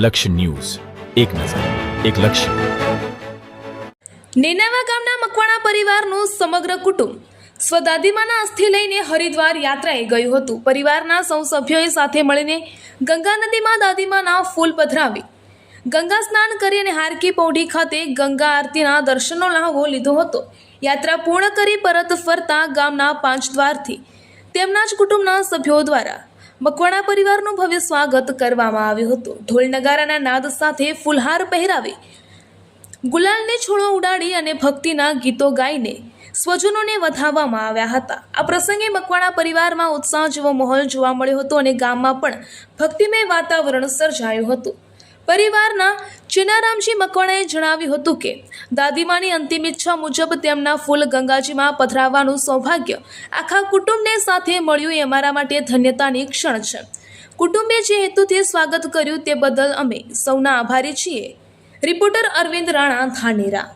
લક્ષ્ય ન્યૂઝ, એક નજર, એક લક્ષ્ય. નેનાવા ગામના મકવાણા પરિવારનું સમગ્ર કુટુંબ સ્વદાદીમાના અસ્થિ લઈને હરિદ્વાર યાત્રાએ ગયું હતું. પરિવારના સૌ સભ્યોએ સાથે મળીને ગંગા નદીમાં દાદીમાના ફૂલ પધરાવી ગંગા સ્નાન કરી અને હારકી પૌઢી ખાતે ગંગા આરતીના દર્શનનો લહાવો લીધો હતો. યાત્રા પૂર્ણ કરી પરત ફરતા ગામના 5 દ્વારથી તેમના જ કુટુંબના સભ્યો દ્વારા મકવાણા પરિવારનું ભવ્ય સ્વાગત કરવામાં આવ્યું હતું. ઢોલ નગારાના નાદ સાથે ફૂલહાર પહેરાવી, ગુલાલને છોડો ઉડાડી અને ભક્તિના ગીતો ગાઈને સ્વજનોને વધાવવામાં આવ્યા હતા. આ પ્રસંગે મકવાણા પરિવારમાં ઉત્સાહ જેવો માહોલ જોવા મળ્યો હતો અને ગામમાં પણ ભક્તિમય વાતાવરણ સર્જાયું હતું. પરિવારના ચિનારામજી મકવાણાએ જણાવ્યું હતું કે દાદીમાની અંતિમ ઈચ્છા મુજબ તેમના ફૂલ ગંગાજીમાં પધરાવવાનું સૌભાગ્ય આખા કુટુંબને સાથે મળ્યું એ અમારા માટે ધન્યતાની ક્ષણ છે. કુટુંબે જે હેતુથી સ્વાગત કર્યું તે બદલ અમે સૌના આભારી છીએ. રિપોર્ટર અરવિંદ રાણા, ધાનેરા.